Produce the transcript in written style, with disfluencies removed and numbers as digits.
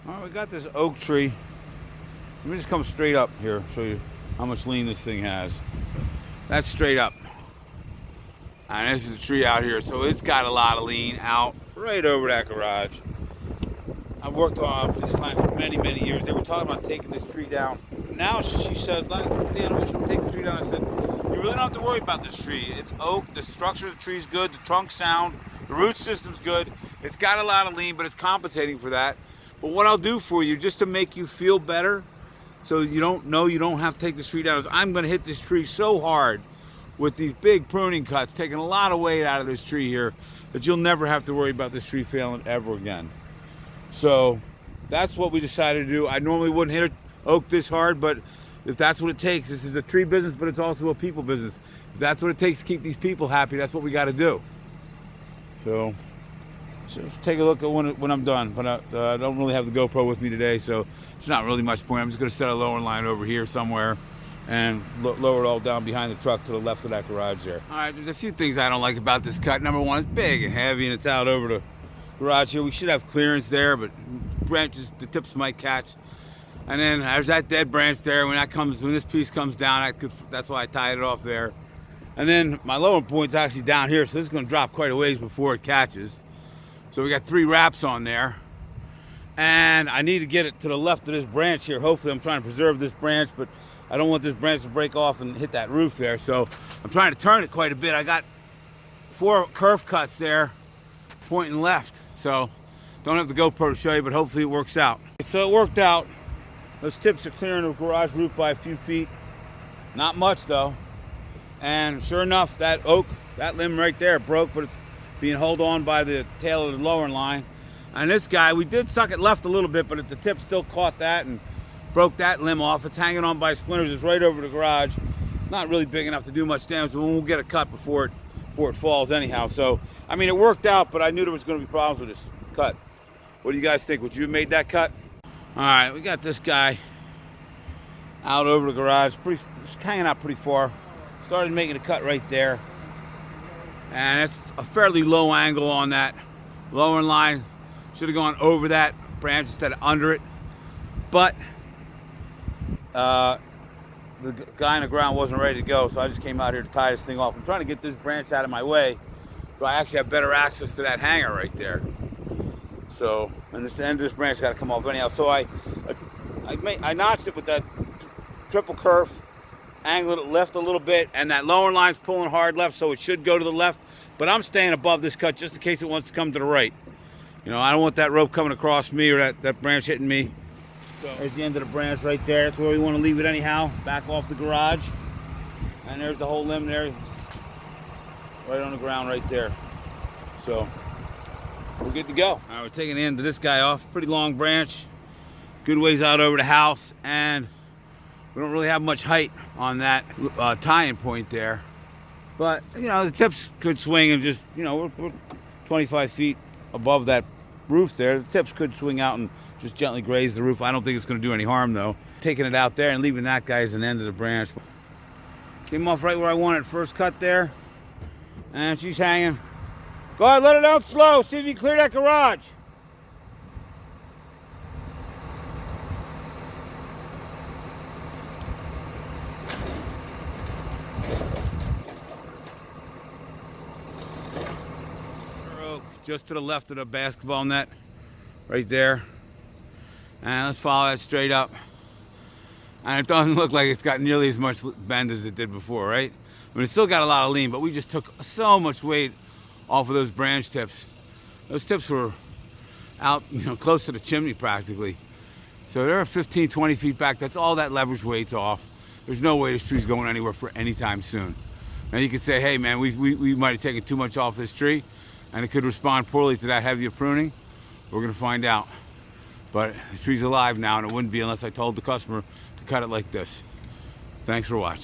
All right, we got this oak tree. Let me just come straight up here, show you how much lean this thing has. That's straight up. And this is the tree out here, so it's got a lot of lean out right over that garage. I've worked on this client for many, many years. They were talking about taking this tree down. Now she said, Dan, we should take the tree down. I said, you really don't have to worry about this tree. It's oak, the structure of the tree is good, the trunk's sound, the root system's good. It's got a lot of lean, but it's compensating for that. But what I'll do for you, just to make you feel better, so you don't have to take this tree down, is I'm gonna hit this tree so hard with these big pruning cuts, taking a lot of weight out of this tree here, that you'll never have to worry about this tree failing ever again. So that's what we decided to do. I normally wouldn't hit oak this hard, but if that's what it takes, this is a tree business, but it's also a people business. If that's what it takes to keep these people happy, that's what we got to do. So just take a look at when I'm done. But I don't really have the GoPro with me today, so it's not really much point. I'm just going to set a lower line over here somewhere and lower it all down behind the truck to the left of that garage there. All right, there's a few things I don't like about this cut. Number one, it's big and heavy, and it's out over the garage here. We should have clearance there, but branches, the tips might catch. And then there's that dead branch there. When this piece comes down, that's why I tied it off there. And then my lower point's actually down here, so this is going to drop quite a ways before it catches. So we got 3 wraps on there, and I need to get it to the left of this branch here. Hopefully, I'm trying to preserve this branch, but I don't want this branch to break off and hit that roof there. So I'm trying to turn it quite a bit. I got 4 curve cuts there, pointing left. So don't have the GoPro to show you, but hopefully it works out. So it worked out. Those tips are clearing the garage roof by a few feet. Not much though. And sure enough, that oak, that limb right there broke, but it's being held on by the tail of the lower line. And this guy, we did suck it left a little bit, but the tip still caught that and broke that limb off. It's hanging on by splinters. It's right over the garage. Not really big enough to do much damage, but we'll get a cut before it falls anyhow. So, I mean, it worked out, but I knew there was going to be problems with this cut. What do you guys think? Would you have made that cut? All right, we got this guy out over the garage, it's hanging out pretty far. Started making a cut right there. And it's a fairly low angle on that lower line. Should have gone over that branch instead of under it. But the guy on the ground wasn't ready to go, so I just came out here to tie this thing off. I'm trying to get this branch out of my way so I actually have better access to that hanger right there. So, and this end of this branch got to come off anyhow. So I notched it with that triple kerf, angled it left a little bit, and that lower line's pulling hard left, so it should go to the left. But I'm staying above this cut just in case it wants to come to the right. You know, I don't want that rope coming across me or that branch hitting me. So there's the end of the branch right there. That's where we want to leave it anyhow, back off the garage. And there's the whole limb there, right on the ground right there. So we're good to go. All right, we're taking the end of this guy off. Pretty long branch, good ways out over the house, and we don't really have much height on that tie-in point there. But, you know, the tips could swing and just, you know, we're 25 feet above that roof there. The tips could swing out and just gently graze the roof. I don't think it's going to do any harm, though. Taking it out there and leaving that guy as an end of the branch. Came off right where I wanted first cut there. And she's hanging. Go ahead, let it out slow. See if you can clear that garage. Just to the left of the basketball net, right there. And let's follow that straight up. And it doesn't look like it's got nearly as much bend as it did before, right? I mean, it's still got a lot of lean, but we just took so much weight off of those branch tips. Those tips were out, you know, close to the chimney practically. So they're 15, 20 feet back. That's all that leverage weight's off. There's no way this tree's going anywhere for any time soon. Now you could say, hey man, we might have taken too much off this tree and it could respond poorly to that heavy of pruning. We're gonna find out. But the tree's alive now, and it wouldn't be unless I told the customer to cut it like this. Thanks for watching.